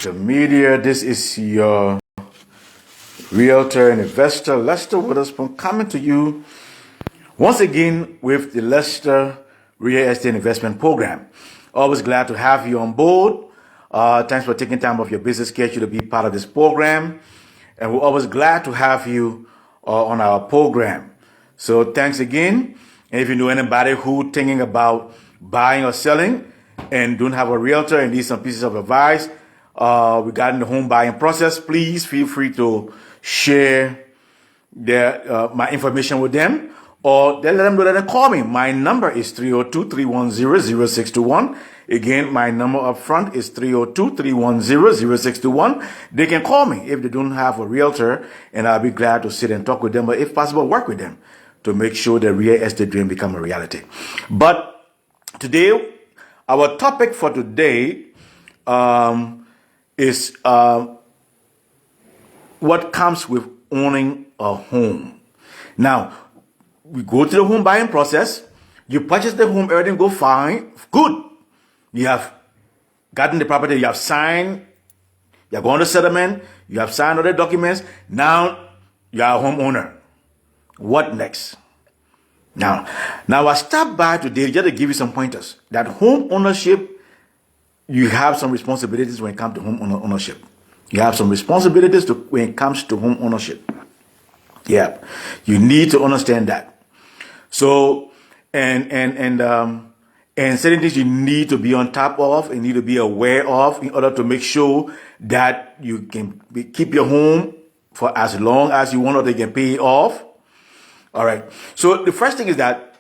The media, this is your realtor and investor, Lester Witherspoon, coming to you once again with the Lester Real Estate Investment Program. Always glad to have you on board. Thanks for taking time off your business schedule to be part of this program. And we're always glad to have you on our program. So thanks again. And if you know anybody who thinking about buying or selling and don't have a realtor and need some pieces of advice regarding the home buying process, please feel free to share my information with them, or let them know that they call me. My number is 302-310-0621. Again, my number up front is 302-310-0621. They can call me if they don't have a realtor, and I'll be glad to sit and talk with them, but if possible, work with them to make sure the real estate dream become a reality. But today, our topic for today is what comes with owning a home. Now, we go through the home buying process. You purchase the home, everything go fine, good. You have gotten the property, you have signed, you have gone to settlement, you have signed all the documents. Now, you are a homeowner. What next? Now I stop by today just to give you some pointers. That home ownership, you have some responsibilities when it comes to home ownership. You have some responsibilities when it comes to home ownership. Yeah, you need to understand that. So, and certain things you need to be on top of and need to be aware of in order to make sure that you can keep your home for as long as you want, or they can pay it off. All right. So the first thing is that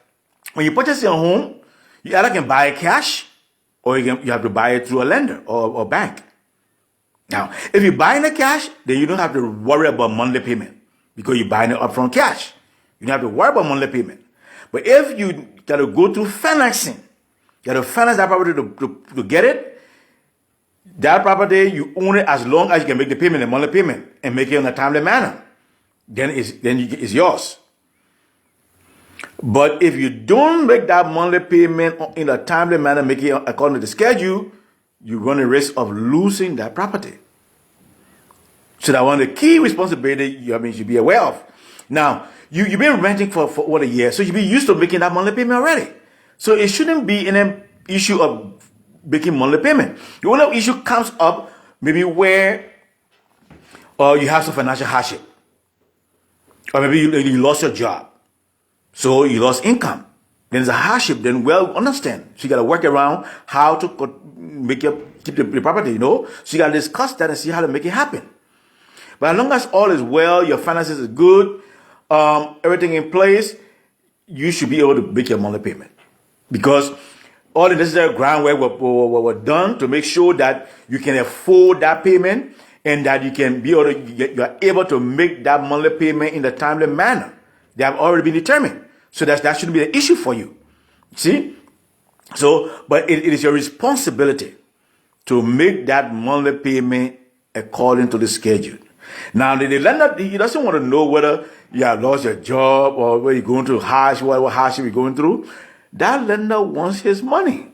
when you purchase your home, you either can buy it cash, or you have to buy it through a lender or bank. Now, if you're buying it cash, then you don't have to worry about monthly payment because you're buying it upfront cash. You don't have to worry about monthly payment. But if you got to go through financing, you got to finance that property to get it, that property, you own it as long as you can make the payment, the monthly payment, and make it in a timely manner. Then it's yours. But if you don't make that monthly payment in a timely manner, make it according to the schedule, you run the risk of losing that property. So that one of the key responsibilities you should be aware of. Now, you've been renting for over a year, so you'll be used to making that monthly payment already. So it shouldn't be an issue of making monthly payment. The only issue comes up maybe where you have some financial hardship, or maybe you lost your job. So you lost income. Then there's a hardship. Then understand. So you got to work around how to keep the property, So you got to discuss that and see how to make it happen. But as long as all is well, your finances is good, everything in place, you should be able to make your monthly payment. Because all the necessary groundwork were done to make sure that you can afford that payment and that you are able to make that monthly payment in a timely manner. They have already been determined. So that shouldn't be an issue for you. See? So, but it is your responsibility to make that monthly payment according to the schedule. Now, the lender, he doesn't want to know whether you have lost your job or whether you're going through whatever hardship you're going through. That lender wants his money.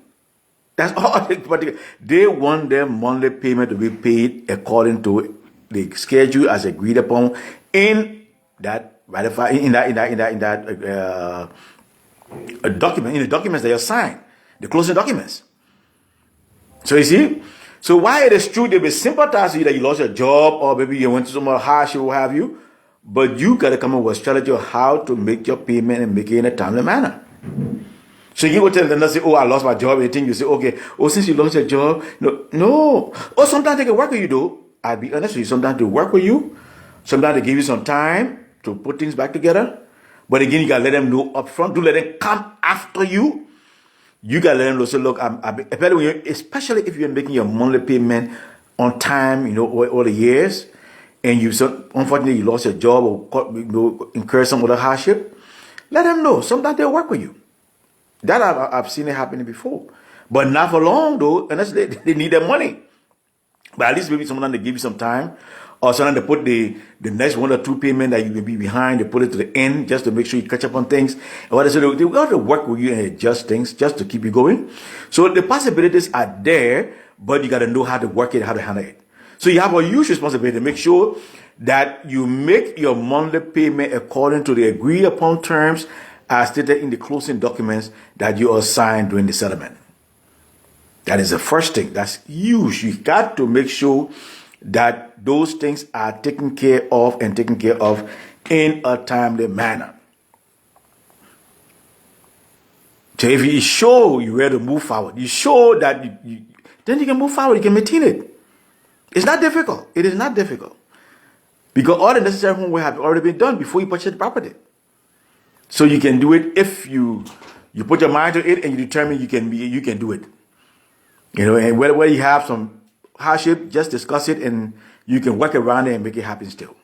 That's all. They want their monthly payment to be paid according to the schedule as agreed upon in that document, in the documents that you sign, the closing documents. So you see, so why it is true they may sympathize with you that you lost your job or maybe you went to some hardship, what have you, but you got to come up with a strategy of how to make your payment and make it in a timely manner. So you go tell them, say, oh, I lost my job, and you say, okay, since you lost your job, no. Or sometimes they can work with you, though. I'll be honest with you, sometimes they work with you, sometimes they give you some time to put things back together. But again, you got to let them know up front. Don't let them come after you. You got to let them know, say, look, especially if you're making your monthly payment on time, all the years, and unfortunately you lost your job or incurred some other hardship, let them know. Sometimes they'll work with you. That I've seen it happening before. But not for long, though, unless they need their money. But at least maybe someone they give you some time, or sometimes they put the next one or two payment that you may be behind, they put it to the end just to make sure you catch up on things. So they got to work with you and adjust things just to keep you going. So the possibilities are there, but you got to know how to work it, how to handle it. So you have a huge responsibility to make sure that you make your monthly payment according to the agreed upon terms as stated in the closing documents that you assigned during the settlement. That is the first thing. That's huge. You got to make sure that those things are taken care of and taken care of in a timely manner. So if you show you're ready to move forward, you show that then you can move forward, you can maintain it. It's not difficult. It is not difficult. Because all the necessary homework have already been done before you purchase the property. So you can do it if you put your mind to it and you determine you can do it. You know, and whether you have some hardship, just discuss it and you can work around it and make it happen still.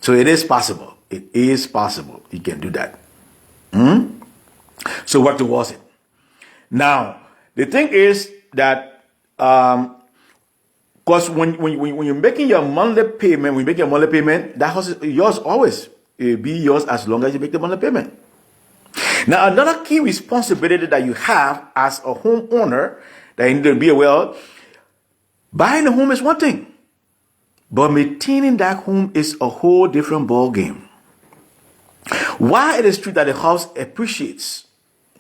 So it is possible. It is possible. You can do that. So work towards it. Now, the thing is that because when you're making your monthly payment, that house is yours always. It will be yours as long as you make the monthly payment. Now, another key responsibility that you have as a homeowner that you need to be aware of, buying a home is one thing, but maintaining that home is a whole different ball game. While it is true that the house appreciates,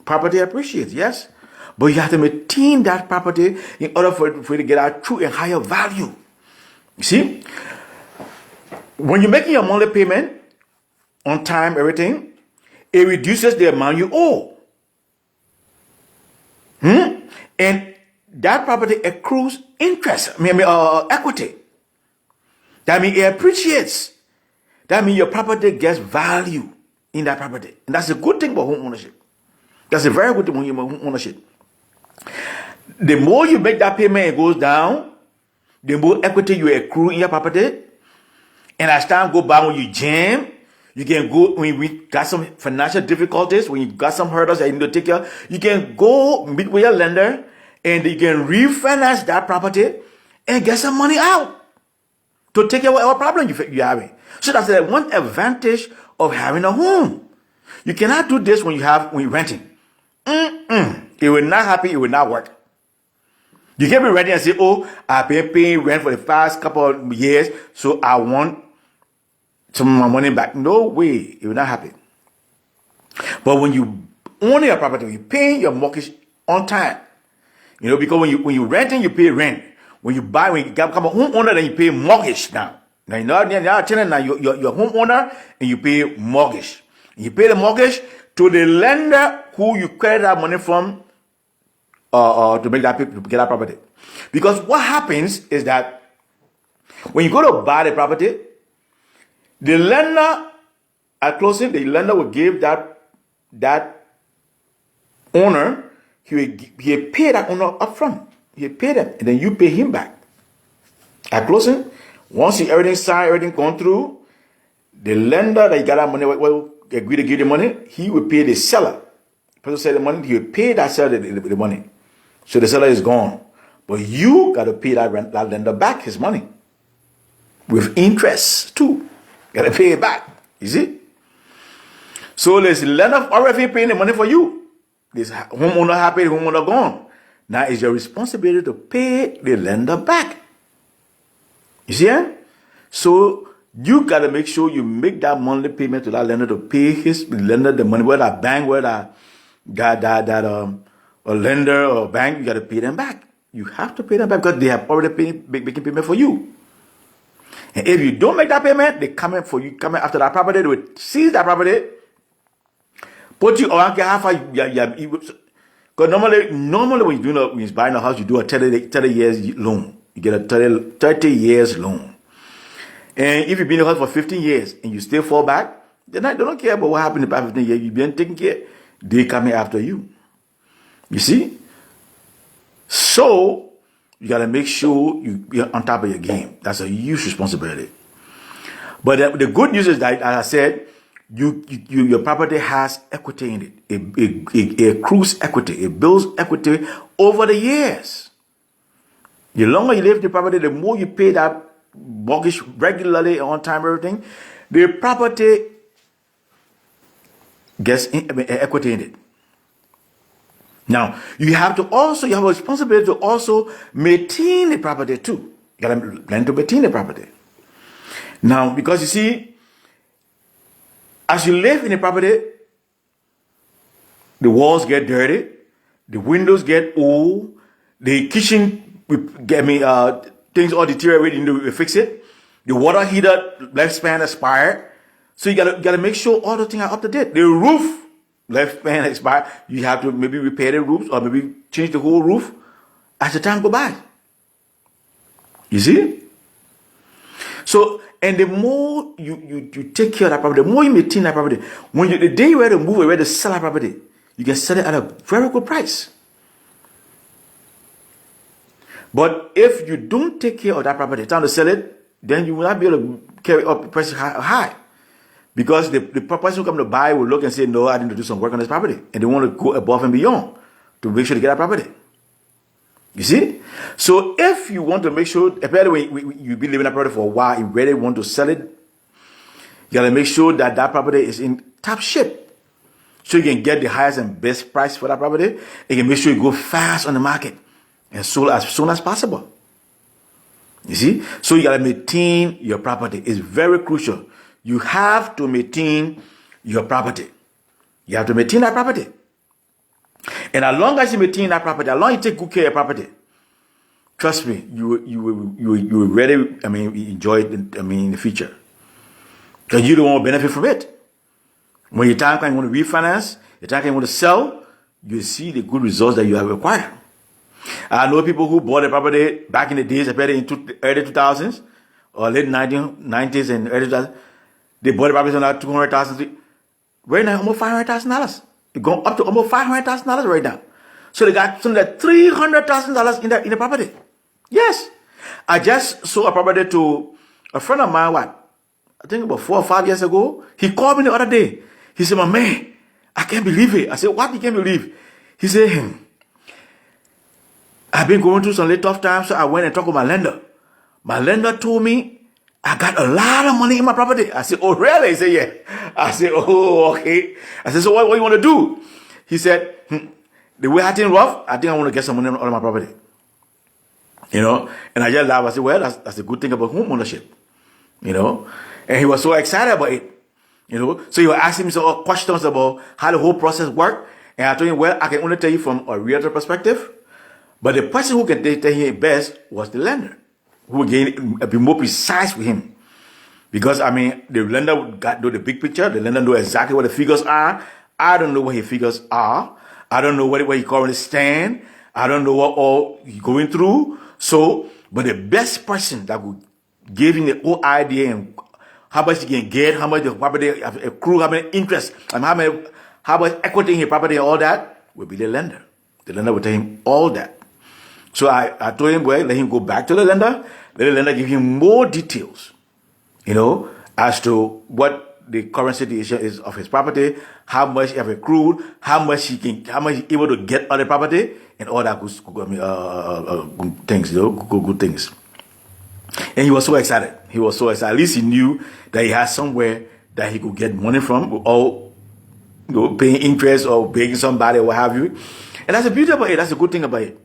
property appreciates, yes, but you have to maintain that property in order for it to get a true and higher value. You see, when you're making your monthly payment on time, everything, it reduces the amount you owe. And that property accrues interest, equity. That means it appreciates. That means your property gets value in that property. And that's a good thing about home ownership. That's a very good thing about home ownership. The more you make that payment, it goes down, the more equity you accrue in your property. And as time goes by, when you jam, you can go, when we got some financial difficulties, when you got some hurdles that you need to take care of, you can go meet with your lender and you can refinance that property and get some money out to take care of whatever problem you're having. So that's the one advantage of having a home. You cannot do this when you're renting. It will not happen. It will not work. You can't be renting and say, oh, I've been paying rent for the past couple of years, so I want some of my money back. No way. It will not happen. But when you own your property, when you pay your mortgage on time, you know, because when you're renting, you pay rent. When you become a homeowner, then you pay mortgage now. Now you're not a tenant, now you're a homeowner and you pay mortgage. You pay the mortgage to the lender who you credit that money from to make to get that property. Because what happens is that when you go to buy the property, the lender at closing, the lender will give that owner, he pay that owner up front. He pay them, and then you pay him back. At closing, once everything signed, everything gone through, the lender that you got that money will agree to give the money, he will pay the seller. The person said the money, he will pay that seller the money. So the seller is gone. But you got to pay that lender back his money. With interest too. You got to pay it back. You see? So this lender already paying the money for you. This homeowner happy, the homeowner gone. Now it's your responsibility to pay the lender back. You see? So you got to make sure you make that monthly payment to that lender to pay his lender the money, whether that bank, whether a lender or a bank, you got to pay them back. You have to pay them back because they have already making payment for you. And if you don't make that payment, they coming after that property, they will seize that property, put you on how far because normally when you're buying a house, you do a 30 years loan. You get a 30 years loan. And if you've been in the house for 15 years and you still fall back, they don't care about what happened in the past 15 years. You've been taking care. They coming after you. You see? So you got to make sure you're on top of your game. That's a huge responsibility. But the good news is that, as I said, your property has equity in it. It accrues equity. It builds equity over the years. The longer you live in the property, the more you pay that mortgage regularly, on time, everything, the property gets equity in it. Now, you have a responsibility to also maintain the property too. You got to learn to maintain the property. Now, because you see, as you live in a property, the walls get dirty, the windows get old, the kitchen, things all deteriorate, you need to fix it. The water heater lifespan expired. So you gotta make sure all the things are up to date. The roof lifespan expired. You have to maybe repair the roofs or maybe change the whole roof as the time go by. You see? So, and the more you take care of that property, the more you maintain that property, when the day you're ready to move, you're ready to sell that property, you can sell it at a very good price. But if you don't take care of that property, time to sell it, then you will not be able to carry up the price high. Because the person who come to buy will look and say, no, I need to do some work on this property. And they want to go above and beyond to make sure they get that property. You see? So if you want to make sure, especially when you've been living that property for a while, you really want to sell it, you got to make sure that that property is in top shape. So you can get the highest and best price for that property. You can make sure you go fast on the market and sold as soon as possible. You see? So you got to maintain your property. It's very crucial. You have to maintain your property. You have to maintain that property. And as long as you maintain that property, as long as you take good care of your property, trust me, you will really, enjoy it, in the future. Because you don't want to benefit from it. When your time comes, you want to refinance, your time comes, you want to sell, you see the good results that you have acquired. I know people who bought a property back in the days, especially in early 2000s or late 1990s and early 2000s. They bought a property on like $200,000. Right now, almost $500,000. It's going up to almost $500,000 right now. So they got some like $300,000 in the property. Yes. I just sold a property to a friend of mine, I think about 4 or 5 years ago. He called me the other day. He said, my man, I can't believe it. I said, what you can't believe? He said, I've been going through some little tough times, so I went and talked with my lender. My lender told me I got a lot of money in my property. I said, oh, really? He said, yeah. I said, oh, okay. I said, so what you want to do? He said, the way I think rough, I think I want to get some money on my property. You know? And I just laughed. I said, well, that's a good thing about home ownership. You know? And he was so excited about it. You know? So he was asking me some questions about how the whole process worked. And I told him, well, I can only tell you from a realtor perspective. But the person who can tell him best was the lender, who again be more precise with him. Because, the lender know the big picture. The lender know exactly what the figures are. I don't know what his figures are. I don't know where he currently stand. I don't know what all he's going through. So, but the best person that would give him the whole idea and how much he can get, how much the property accrue, how many interest, and how much equity in his property and all that, will be the lender. The lender will tell him all that. So I told him, well, let him go back to the lender. Let the lender give him more details, as to what the current situation is of his property, how much he have accrued, how much he able to get on the property, and all that good things, good things. And he was so excited. He was so excited. At least he knew that he had somewhere that he could get money from, or paying interest or paying somebody or what have you. And that's the beauty about it. That's the good thing about it.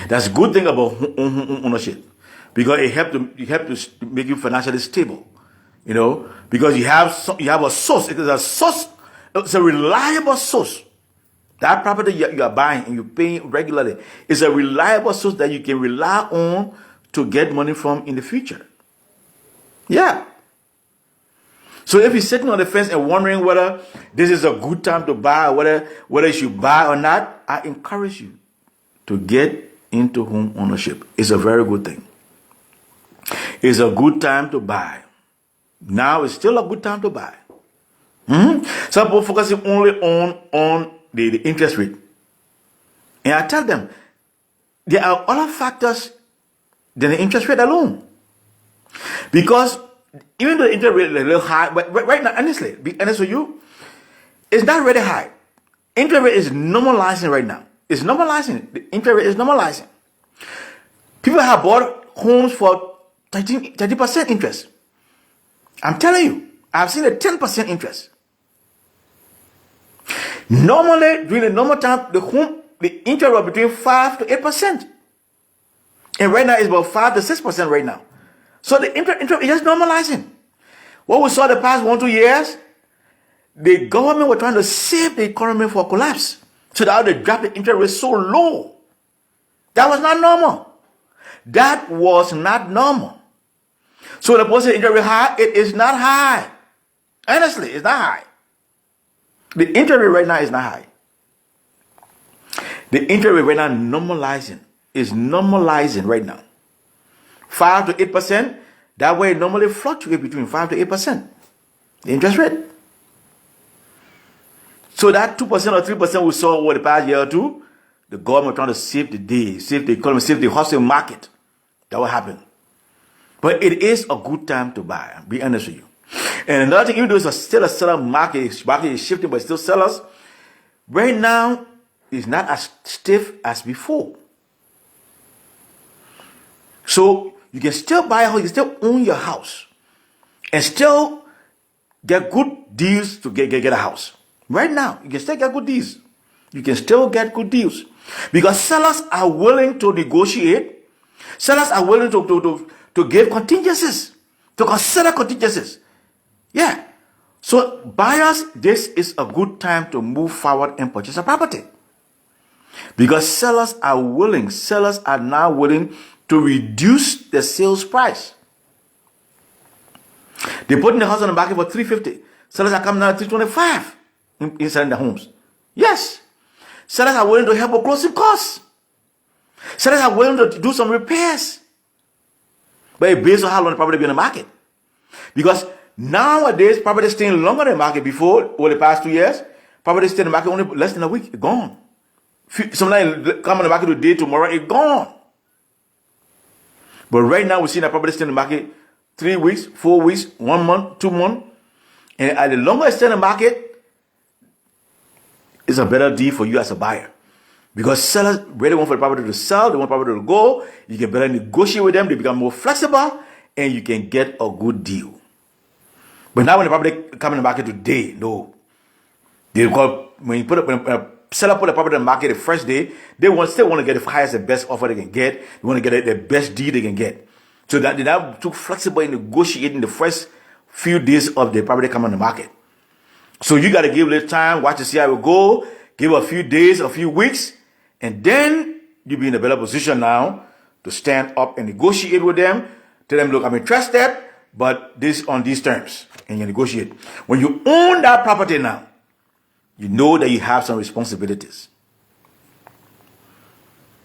That's a good thing about home ownership, because it helps to make you financially stable, because you have a source. It is a source. It's a reliable source. That property you are buying and you're paying regularly is a reliable source that you can rely on to get money from in the future. Yeah. So if you're sitting on the fence and wondering whether this is a good time to buy, or whether you should buy or not, I encourage you to get into home ownership. It's a very good thing. It's a good time to buy. Now it's still a good time to buy. Some people focusing only on the interest rate. And I tell them, there are other factors than the interest rate alone. Because even though the interest rate is a little high, but right now, honestly, be honest with you, it's not really high. Interest rate is normalizing right now. It's normalizing. The interest rate is normalizing. People have bought homes for 30% interest. I'm telling you, I've seen a 10% interest. Normally, during the normal time, the interest was between 5 to 8%. And right now it's about 5 to 6% right now. So the interest is just normalizing. What we saw the past 1-2 years, the government were trying to save the economy for collapse. So that they dropped the interest rate so low. That was not normal. That was not normal. So the person interest rate high, it is not high. Honestly, it's not high. The interest rate right now is not high. The interest rate right now is normalizing right now. 5 to 8%, that way it normally fluctuates between 5 to 8%. The interest rate. So that 2% or 3% we saw over the past year or two, the government trying to save the day, save the economy, save the wholesale market. That will happen. But it is a good time to buy, I'll be honest with you. And another thing, even though it's still a seller market is shifting, but still sellers, right now, it's not as stiff as before. So you can still buy a house, you can still own your house, and still get good deals to get a house. Right now, you can still get good deals. You can still get good deals. Because sellers are willing to negotiate. Sellers are willing to give contingencies, to consider contingencies. Yeah. So buyers, this is a good time to move forward and purchase a property. Because sellers are now willing to reduce the sales price. They're putting the house on the market for $350. Sellers are coming down to $325 in selling the homes. Yes. Sellers are willing to help with closing costs. Sellers are willing to do some repairs. But it's based on how long the property be in the market. Because nowadays, property is staying longer in the market. Before, over the past 2 years, property staying in the market only less than a week. It's gone. Sometimes come on the market today, tomorrow, it's gone. But right now, we're seeing that property staying in the market 3 weeks, 4 weeks, 1 month, 2 months. And at the longer it's staying in the market, it's a better deal for you as a buyer. Because sellers really want for the property to sell, they want property to go. You can better negotiate with them, they become more flexible, and you can get a good deal. But now when the property comes in the market today, no. When a seller put the property in the market the first day, they still want to get the highest and best offer they can get. They want to get the best deal they can get. So that they now too flexible in negotiating the first few days of the property coming on the market. So you got to give a little time, watch to see how it go, give a few days, a few weeks, and then you'll be in a better position now to stand up and negotiate with them. Tell them, look, I'm interested, but this on these terms, and you negotiate. When you own that property now, you know that you have some responsibilities.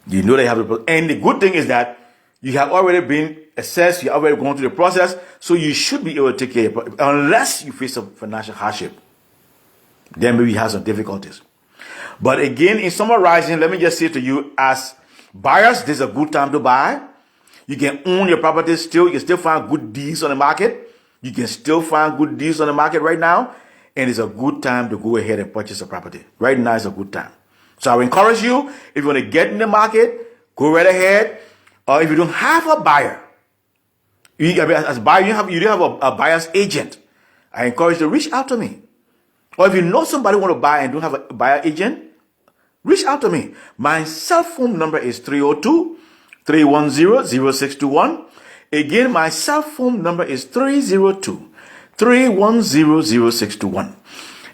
You know that you have, and the good thing is that you have already been assessed, you're already going through the process, so you should be able to take care of it, unless you face some financial hardship. Then maybe you have some difficulties. But again, in summarizing, let me just say to you, as buyers, this is a good time to buy. You can own your property still. You can still find good deals on the market. You can still find good deals on the market right now. And it's a good time to go ahead and purchase a property. Right now is a good time. So I would encourage you, if you want to get in the market, go right ahead. Or if you don't have a buyer, as a buyer, you don't have a buyer's agent, I encourage you to reach out to me. Or if you know somebody who want to buy and don't have a buyer agent, reach out to me. My cell phone number is 302-310-0621. Again, my cell phone number is 302-310-0621.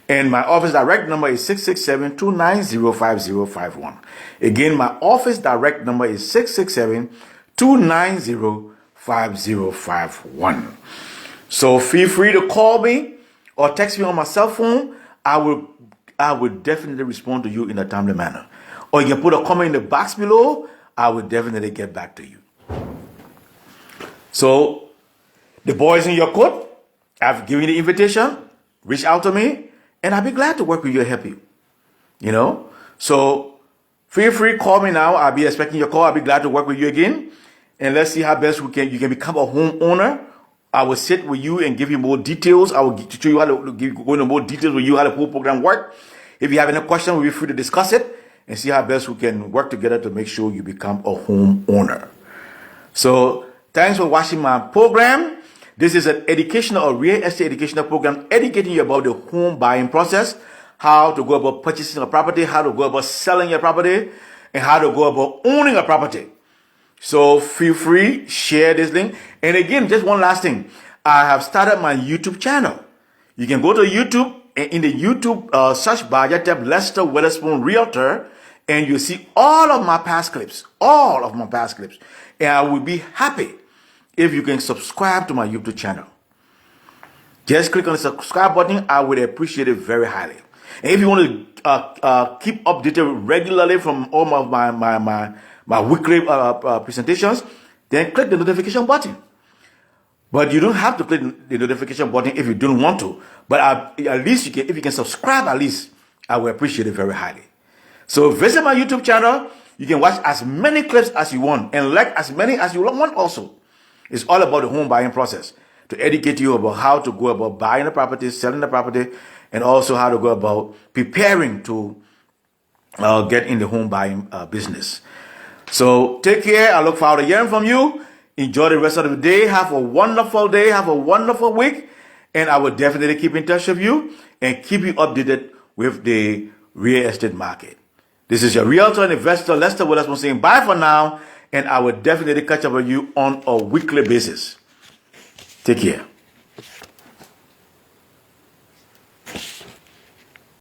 And my office direct number is 667-290-5051. Again, my office direct number is 667-290-5051. So feel free to call me or text me on my cell phone. I will definitely respond to you in a timely manner. Or you can put a comment in the box below. I will definitely get back to you. So the boys in your court, I've given you the invitation. Reach out to me, and I'll be glad to work with you and help you. You know? So feel free, call me now. I'll be expecting your call. I'll be glad to work with you again. And let's see how best you can become a homeowner. I will sit with you and give you more details. I will show you how to go into more details with you, how the whole program works. If you have any questions, we'll be free to discuss it and see how best we can work together to make sure you become a homeowner. So thanks for watching my program. This is an educational or real estate educational program educating you about the home buying process, how to go about purchasing a property, how to go about selling your property, and how to go about owning a property. So feel free, share this link. And again, just one last thing. I have started my YouTube channel. You can go to YouTube, and in the YouTube search bar, just type Lester Witherspoon Realtor, and you'll see all of my past clips. All of my past clips. And I will be happy if you can subscribe to my YouTube channel. Just click on the subscribe button. I would appreciate it very highly. And if you want to keep updated regularly from all of my weekly presentations, then click the notification button. But you don't have to click the notification button if you don't want to. But at least you can, if you can subscribe, at least I will appreciate it very highly. So visit my YouTube channel. You can watch as many clips as you want and like as many as you want also. It's all about the home buying process, to educate you about how to go about buying the property, selling the property, and also how to go about preparing to get in the home buying business. So take care. I look forward to hearing from you. Enjoy the rest of the day. Have a wonderful day. Have a wonderful week. And I will definitely keep in touch with you and keep you updated with the real estate market. This is your realtor and investor, Lester Witherspoon, saying bye for now. And I will definitely catch up with you on a weekly basis. Take care.